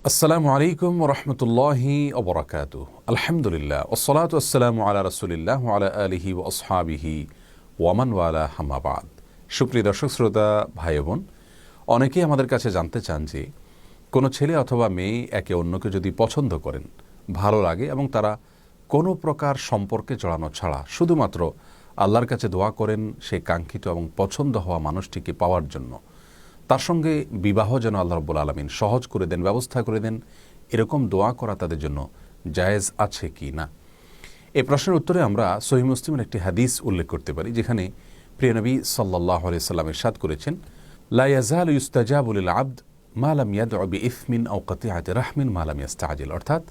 আসসালামু আলাইকুম রহমতুল্লাহি ওবরাকাতুহ। আলহামদুলিল্লাহ ওসসালাতু ওয়াসসালামু আলা রাসূলিল্লাহ ওয়া আলা আলিহি ওয়া আসহাবিহি ওয়া মান ওয়ালা, আম্মা বাদ। সুপ্রিয় দর্শক শ্রোতা ভাই বোন, অনেকেই আমাদের কাছে জানতে চান যে কোনো ছেলে অথবা মেয়ে একে অন্যকে যদি পছন্দ করেন, ভালো লাগে এবং তারা কোনো প্রকার সম্পর্কে জড়ানো ছাড়া শুধুমাত্র আল্লাহর কাছে দোয়া করেন সেই কাঙ্ক্ষিত এবং পছন্দ হওয়া মানুষটিকে পাওয়ার জন্য, তার সঙ্গে বিবাহ যেন আল্লাহ রাব্বুল আলামিন সহজ করে দেন, ব্যবস্থা করে দেন, এরকম দোয়া করা তাদের জন্য জায়েজ আছে কি না। এই প্রশ্নের উত্তরে আমরা সহিহ মুসলিমের একটি হাদিস উল্লেখ করতে পারি, যেখানে প্রিয় নবী সাল্লাল্লাহু আলাইহি সাল্লাম ইরশাদ করেছেন, লা ইয়াজালু ইউস্তাজাবু লিল আবদ মা লাম ইয়াদউ বিইসমিন আও কাতিআতি রাহমিন মা লাম ইস্তাজিল। অর্থাৎ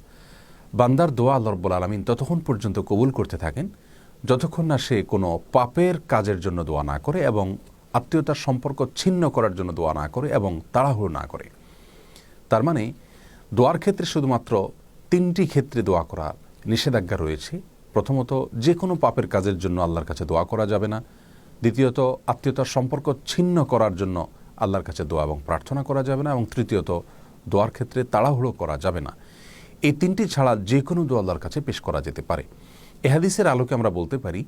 বান্দার দোয়া আল্লাহ রাব্বুল আলামিন ততক্ষণ পর্যন্ত কবুল করতে থাকেন যতক্ষণ না সে কোনো পাপের কাজের জন্য দোয়া না করে এবং আত্মীয়তার সম্পর্ক ছিন্ন করার জন্য দোয়া না করে এবং তাড়াহুড়ো না করে। তার মানে দোয়ার ক্ষেত্রে শুধুমাত্র তিনটি ক্ষেত্রে দোয়া করার নিষেধাজ্ঞা রয়েছে। প্রথমত, যে কোনো পাপের কাজের জন্য আল্লাহর কাছে দোয়া করা যাবে না। দ্বিতীয়ত, আত্মীয়তার সম্পর্ক ছিন্ন করার জন্য আল্লাহর কাছে দোয়া এবং প্রার্থনা করা যাবে না। এবং তৃতীয়ত, দোয়ার ক্ষেত্রে তাড়াহুড়ো করা যাবে না। এই তিনটি ছাড়া যে কোনো দোয়া আল্লাহর কাছে পেশ করা যেতে পারে। এ হাদিসের আলোকে আমরা বলতে পারি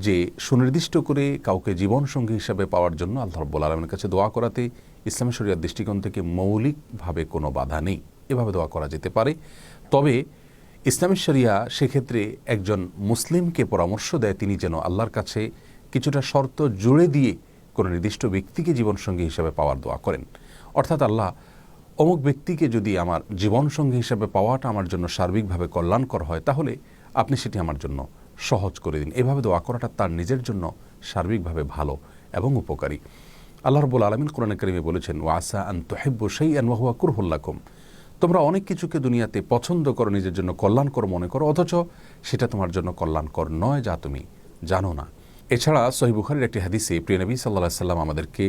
যে সুনির্দিষ্ট করে কাউকে জীবনসঙ্গী হিসাবে পাওয়ার জন্য আল্লাহ রাব্বুল আলামিনের কাছে দোয়া করাতে ইসলামী শরিয়ার দৃষ্টিকোণ থেকে মৌলিকভাবে কোনো বাধা নেই, এভাবে দোয়া করা যেতে পারে। তবে ইসলামী শরিয়া সেক্ষেত্রে একজন মুসলিমকে পরামর্শ দেয় তিনি যেন আল্লাহর কাছে কিছুটা শর্ত জুড়ে দিয়ে কোনো নির্দিষ্ট ব্যক্তিকে জীবনসঙ্গী হিসাবে পাওয়ার দোয়া করেন। অর্থাৎ আল্লাহ, অমুক ব্যক্তিকে যদি আমার জীবনসঙ্গী হিসাবে পাওয়াটা আমার জন্য সার্বিকভাবে কল্যাণকর হয়, তাহলে আপনি সেটি আমার জন্য সহজ করে দিন। এভাবে দোয়া করাটা তার নিজের জন্য সার্বিকভাবে ভালো এবং উপকারী। আল্লাহ রাব্বুল আলামিন কোরআনে কারিমে বলেছেন, ওয়া আসা আন তুহিব্বু শাইআন ওয়া হুয়া কুরহুল লাকুম। তোমরা অনেক কিছুকে দুনিয়াতে পছন্দ করো, নিজের জন্য কল্যাণকর মনে করো, অথচ সেটা তোমার জন্য কল্যাণকর নয়, যা তুমি জানো না। এছাড়া সহিহ বুখারীর একটি হাদিসে প্রিয় নবী সাল্লাল্লাহু আলাইহি সাল্লাম আমাদেরকে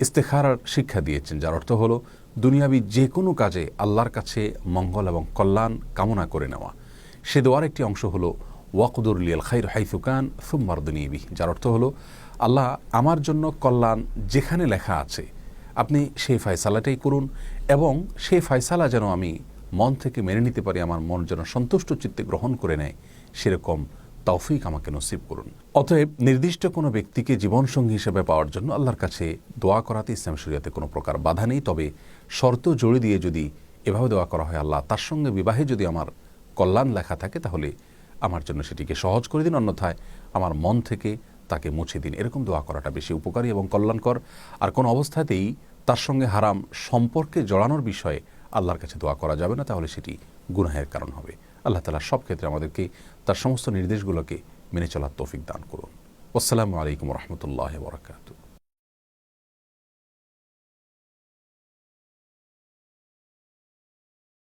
ইস্তেখারার শিক্ষা দিয়েছেন, যার অর্থ হলো দুনিয়াবি যে কোনো কাজে আল্লাহর কাছে মঙ্গল এবং কল্যাণ কামনা করে নেওয়া। সে দোয়ার একটি অংশ হলো ওয়াকদুর লিয়াল খাইর হাইসু কান সুম্মা আরদুনি বিহি, যার অর্থ হলো, আল্লাহ আমার জন্য কল্যাণ যেখানে লেখা আছে আপনি সেই ফয়সালাটাই করুন এবং সেই ফয়সালা যেন আমি মন থেকে মেনে নিতে পারি, আমার মন যেন সন্তুষ্ট চিত্তে গ্রহণ করে নেয়, সেরকম তৌফিক আমাকে নসিব করুন। অতএব নির্দিষ্ট কোনো ব্যক্তিকে জীবনসঙ্গী হিসেবে পাওয়ার জন্য আল্লাহর কাছে দোয়া করাতে ইসলাম শরিয়াতে কোনো প্রকার বাধা নেই। তবে শর্ত জোড়ে দিয়ে যদি এভাবে দোয়া করা হয়, আল্লাহ তার সঙ্গে বিবাহে যদি আমার কল্যাণ লেখা থাকে, তাহলে আমার জন্য সেটিকে সহজ করে দিন, অন্যথায় আমার মন থেকে তাকে মুছে দিন। এরকম দোয়া করাটা বেশি উপকারী এবং কল্যাণকর। আর কোনো অবস্থাতেই তার সঙ্গে হারাম সম্পর্কে জড়ানোর বিষয়ে আল্লাহর কাছে দোয়া করা যাবে না, তাহলে সেটি গুনাহের কারণ হবে। আল্লাহ তাআলা সব ক্ষেত্রে আমাদেরকে তার সমস্ত নির্দেশগুলোকে মেনে চলার তৌফিক দান করুন। আসসালামু আলাইকুম রহমতুল্লাহ ওয়া বারাকাতুহু।